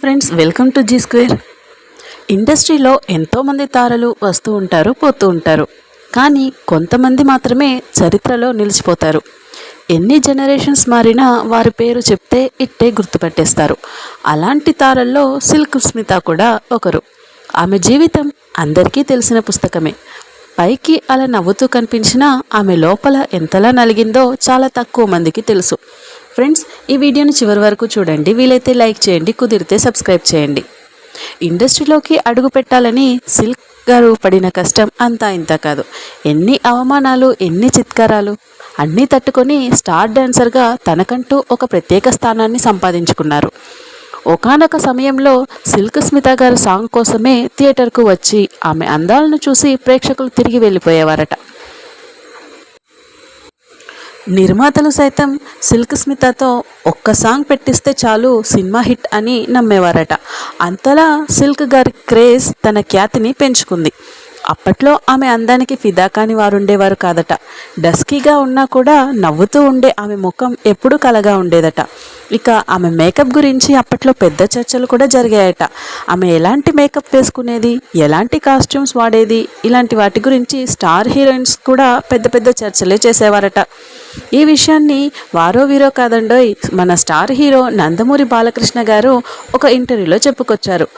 Friends, welcome to Zee square. ఇండస్ట్రీలో ఎంతోమంది తారలు వస్తూ ఉంటారు, పోతూ ఉంటారు. కానీ కొంతమంది మాత్రమే చరిత్రలో నిలిచిపోతారు. ఎన్ని జనరేషన్స్ మారినా వారి పేరు చెప్తే ఇట్టే గుర్తుపట్టేస్తారు. అలాంటి తారల్లో సిల్క్ స్మిత కూడా ఒకరు. ఆమె జీవితం అందరికీ తెలిసిన పుస్తకమే. పైకి అలా నవ్వుతూ కనిపించినా ఆమె లోపల ఎంతలా నలిగిందో చాలా తక్కువ మందికి తెలుసు. ఫ్రెండ్స్, ఈ వీడియోని చివరి వరకు చూడండి. వీలైతే లైక్ చేయండి, కుదిరితే సబ్స్క్రైబ్ చేయండి. ఇండస్ట్రీలోకి అడుగు పెట్టాలని సిల్క్ గారు పడిన కష్టం అంతా ఇంత కాదు. ఎన్ని అవమానాలు, ఎన్ని చిత్కారాలు అన్నీ తట్టుకొని స్టార్ డాన్సర్గా తనకంటూ ఒక ప్రత్యేక స్థానాన్ని సంపాదించుకున్నారు. ఒకానొక సమయంలో సిల్క్ స్మిత గారి సాంగ్ కోసమే థియేటర్కు వచ్చి ఆమె అందాలను చూసి ప్రేక్షకులు తిరిగి వెళ్ళిపోయేవారట. నిర్మాతలు సైతం సిల్క్ స్మితతో ఒక్క సాంగ్ పెట్టిస్తే చాలు సినిమా హిట్ అని నమ్మేవారట. అంతలా సిల్క్ గారి క్రేజ్ తన ఖ్యాతిని పెంచుకుంది. అప్పట్లో ఆమె అందానికి ఫిదా కాని వారు ఉండేవారు కాదట. డస్కీగా ఉన్నా కూడా నవ్వుతూ ఉండే ఆమె ముఖం ఎప్పుడూ కలగా ఉండేదట. ఇక ఆమె మేకప్ గురించి అప్పట్లో పెద్ద చర్చలు కూడా జరిగాయట. ఆమె ఎలాంటి మేకప్ వేసుకునేది, ఎలాంటి కాస్ట్యూమ్స్ వాడేది, ఇలాంటి వాటి గురించి స్టార్ హీరోయిన్స్ కూడా పెద్ద పెద్ద చర్చలే చేసేవారట. ఈ విషయాన్ని వారో వీరో కాదండోయ్, మన స్టార్ హీరో నందమూరి బాలకృష్ణ గారు ఒక ఇంటర్వ్యూలో చెప్పుకొచ్చారు.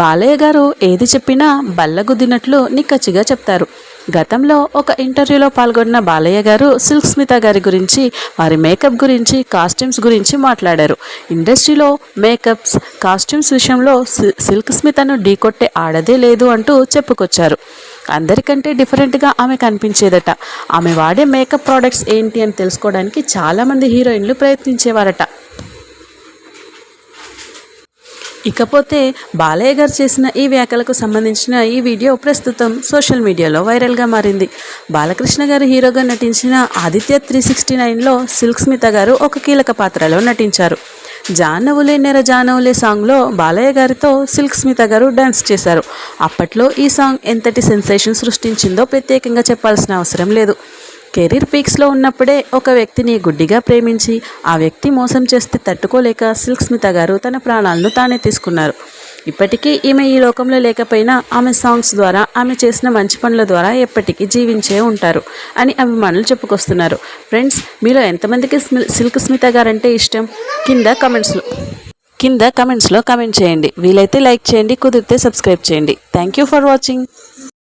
బాలయ్య గారు ఏది చెప్పినా బల్లగుద్దినట్లు నిక్కచ్చిగా చెప్తారు. గతంలో ఒక ఇంటర్వ్యూలో పాల్గొన్న బాలయ్య గారు సిల్క్ స్మిత గారి గురించి, వారి మేకప్ గురించి, కాస్ట్యూమ్స్ గురించి మాట్లాడారు. ఇండస్ట్రీలో మేకప్స్, కాస్ట్యూమ్స్ విషయంలో సిల్క్ స్మితను ఢీకొట్టే ఆడదే లేదు అంటూ చెప్పుకొచ్చారు. అందరికంటే డిఫరెంట్గా ఆమె కనిపించేదట. ఆమె వాడే మేకప్ ప్రోడక్ట్స్ ఏంటి అని తెలుసుకోవడానికి చాలామంది హీరోయిన్లు ప్రయత్నించేవారట. ఇకపోతే బాలయ్య గారు చేసిన ఈ వ్యాఖ్యలకు సంబంధించిన ఈ వీడియో ప్రస్తుతం సోషల్ మీడియాలో వైరల్గా మారింది. బాలకృష్ణ గారు హీరోగా నటించిన ఆదిత్య 369లో సిల్క్ స్మిత గారు ఒక కీలక పాత్రలో నటించారు. జానవులే నెర జానవులే సాంగ్లో బాలయ్య గారితో సిల్క్ స్మిత గారు డ్యాన్స్ చేశారు. అప్పట్లో ఈ సాంగ్ ఎంతటి సెన్సేషన్ సృష్టించిందో ప్రత్యేకంగా చెప్పాల్సిన అవసరం లేదు. కెరీర్ పీక్స్లో ఉన్నప్పుడే ఒక వ్యక్తిని గుడ్డిగా ప్రేమించి ఆ వ్యక్తి మోసం చేస్తే తట్టుకోలేక సిల్క్ స్మిత గారు తన ప్రాణాలను తానే తీసుకున్నారు. ఇప్పటికీ ఈమె ఈ లోకంలో లేకపోయినా ఆమె సాంగ్స్ ద్వారా, ఆమె చేసిన మంచి పనుల ద్వారా ఎప్పటికీ జీవించే ఉంటారు అని అభిమానులు చెప్పుకొస్తున్నారు. ఫ్రెండ్స్, మీలో ఎంతమందికి సిల్క్ స్మిత గారంటే ఇష్టం? కింద కమెంట్స్లో కమెంట్ చేయండి. వీలైతే లైక్ చేయండి, కుదిరితే సబ్స్క్రైబ్ చేయండి. Thank you for watching.